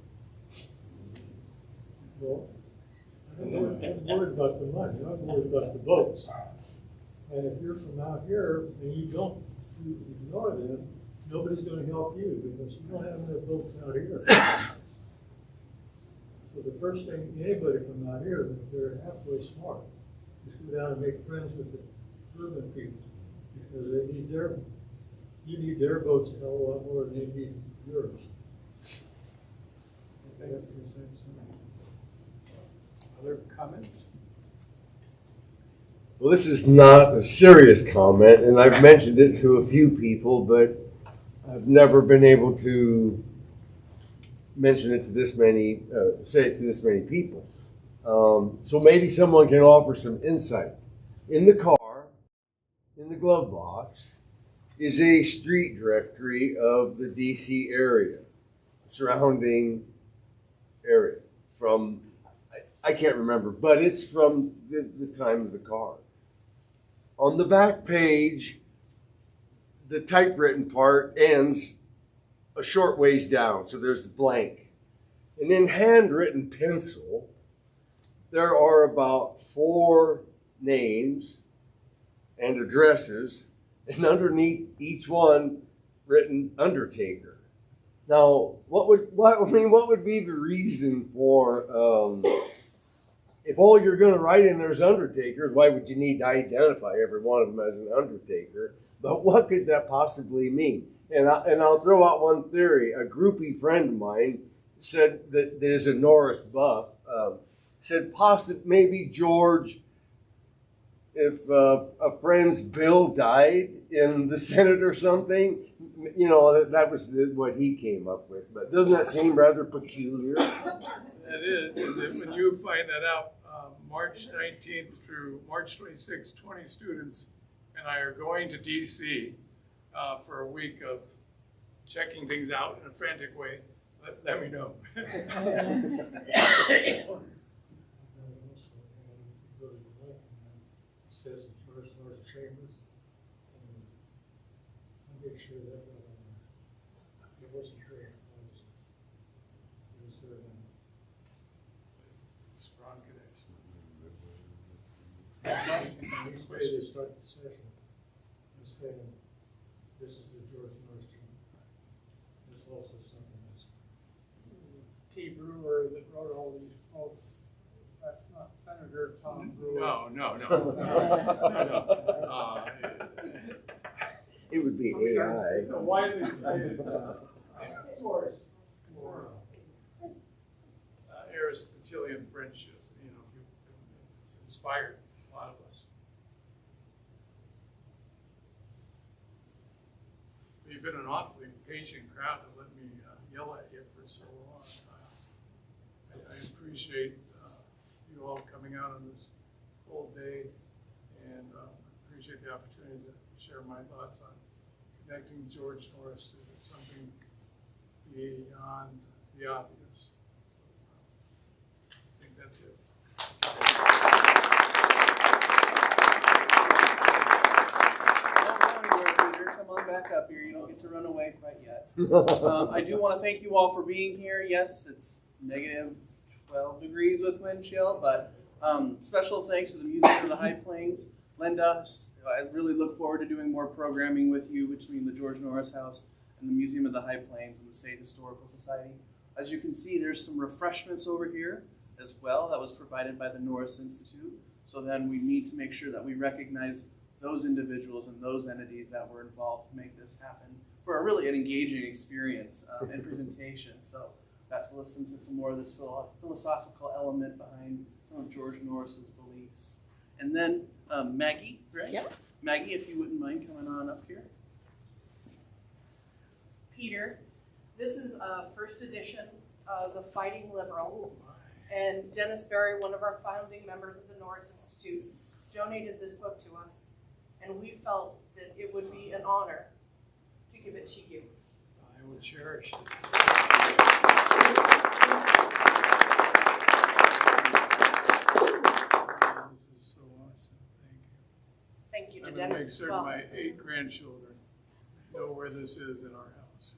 Well, I'm worried about the money. I'm worried about the votes. And if you're from out here and you ignore them, nobody's going to help you because you don't have enough votes out here. So the first thing anybody from out here, if they're halfway smart, is go down and make friends with the urban people because you need their votes a hell of a lot more than they need yours. Other comments? Well, this is not a serious comment, and I've mentioned it to a few people, but I've never been able to mention it to this many, say it to this many people. So maybe someone can offer some insight. In the car, in the glove box, is a street directory of the DC area, surrounding area from, I can't remember, but it's from the time of the car. On the back page, the typewritten part ends a short ways down, so there's blank. And in handwritten pencil, there are about 4 names and addresses, and underneath each one written Undertaker. Now, what would be the reason for if all you're going to write in there is Undertaker? Why would you need to identify every one of them as an Undertaker? But what could that possibly mean? And I'll throw out one theory. A groupie friend of mine said that there's a Norris buff. Said maybe George, if a friend's bill died in the Senate or something, you know, that was what he came up with. But doesn't that seem rather peculiar? It is, and then when you find that out, March 19th through March 26th, 20 students and I are going to DC for a week of checking things out in a frantic way. Let me know. Says in First North Chambers, and I make sure that it wasn't true. It was very Strong connection. Each day they start the session and saying, this is the George Norris Chamber. There's also something else. T. Brewer that wrote all these quotes. That's not Senator Tom Brewer. No. It would be AI. It's a widely cited source for Aristotelian friendship. You know, it's inspired a lot of us. You've been an awfully patient crowd to let me yell at you for so long. I appreciate you all coming out on this cold day, and appreciate the opportunity to share my thoughts on connecting George Norris to something beyond the obvious. So, I think that's it. Come on back up here. You don't get to run away quite yet. I do want to thank you all for being here. Yes, it's negative 12 degrees with wind chill, but special thanks to the Museum of the High Plains. Linda, I really look forward to doing more programming with you between the George Norris House and the Museum of the High Plains and the State Historical Society. As you can see, there's some refreshments over here as well that was provided by the Norris Institute. So then we need to make sure that we recognize those individuals and those entities that were involved to make this happen for a really an engaging experience and presentation. So got to listen to some more of this philosophical element behind some of George Norris's beliefs. And then Maggie, right? Yep. Maggie, if you wouldn't mind coming on up here. Peter, this is a first edition of The Fighting Liberal, and Dennis Berry, one of our founding members of the Norris Institute, donated this book to us, and we felt that it would be an honor to give it to you. I will cherish it. This is so awesome. Thank you. Thank you to I'm going to make Dennis as certain well. my 8 grandchildren know where this is in our house.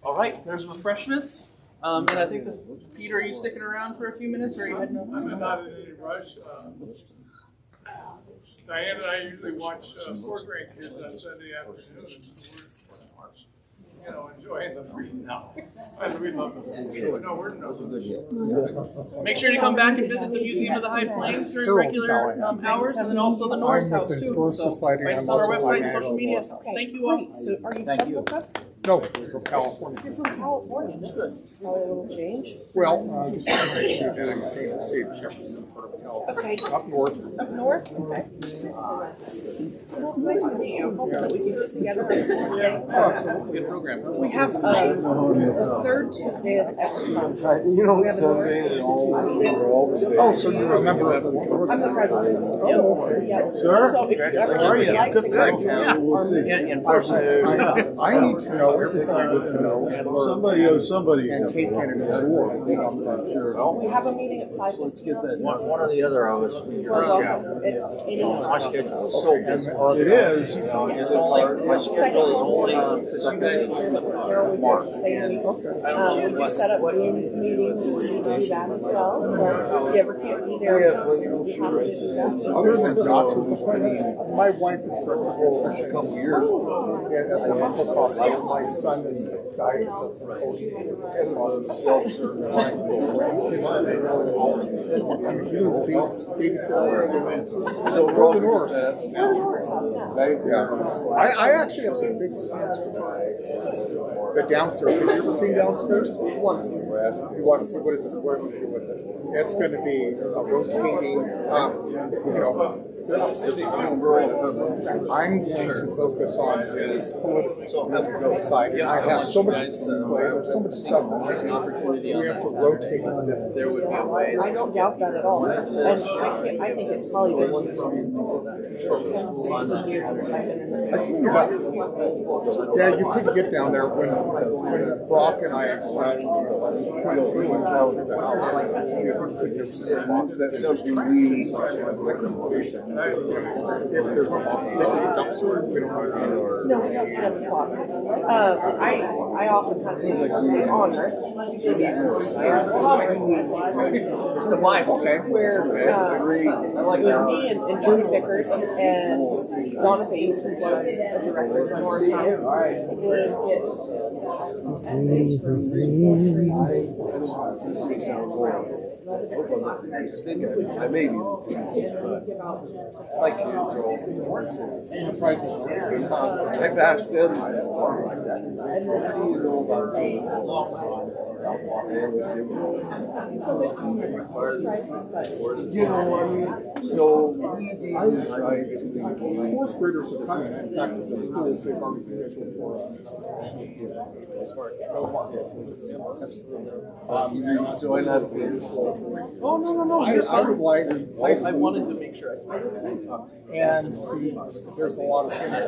All right, there's refreshments. And I think this, Peter, are you sticking around for a few minutes, or are you heading over? I'm not in any rush. Diane and I usually watch 4 grandkids on Sunday afternoons. So we're, enjoying the freedom now. We love them. No, we're not. Make sure to come back and visit the Museum of the High Plains during regular hours, and then also the Norris House too. So find us on our website and social media. Thank you all. So are you Thank from you. Boca? No, from California. You're from California. This is probably a little change. Well, I'm in the same state of Jefferson, part of California. Okay. Up north. Up north? Okay. Well, it's nice to meet you. Hope that we can get together on some more things. Good program. We have the third Tuesday of every month. You know, We have a Norris Sunday, Institute meeting. we're all the same. Oh, so you're a member of the I'm the president. Yeah. Sir? So if you ever How are would you? like Good, to go thanks. to our meeting in person, I need to know everything I need to know and learn Somebody owes somebody. and take in and absorb. we have a meeting at 5:15 on Tuesday. One or the other of us need to You're reach out. welcome. At any My schedule is so busy. It is. It's like my schedule is only Sunday, They're always there to say we do set up Zoom meetings and do that as well. So if you ever can't be there, we'll be happy to do that. Other than doctor's appointments, my wife is pregnant for a couple years. And as a mental hospital, my son is diagnosed with and lost self-certified. So we're the Norris. I actually have some big plans for the downstairs. Have you ever seen downstairs? Once. You want to see what it's going to do with it. It's going to be a rotating, the upstairs. I'm going to focus on this political side. And I have so much display, there's so much stuff. We have to rotate it. I don't doubt that at all. And I think it's probably been 10, 15 years since I've been in the I think about, yeah, you couldn't get down there when Brock and I went through and out of the house. That's something we. If there's a box, dumpster, we don't have any. No, we don't have two boxes. I often have the honor to be upstairs where it was me and Judy Vickers and Donna Bates, who was the director of the Norris House, I may be. Like I've asked them. So we try to fourth graders are coming. In fact, the schools they've already scheduled for. So I not. Oh no! I would like. I wanted to make sure I spoke. And there's a lot of things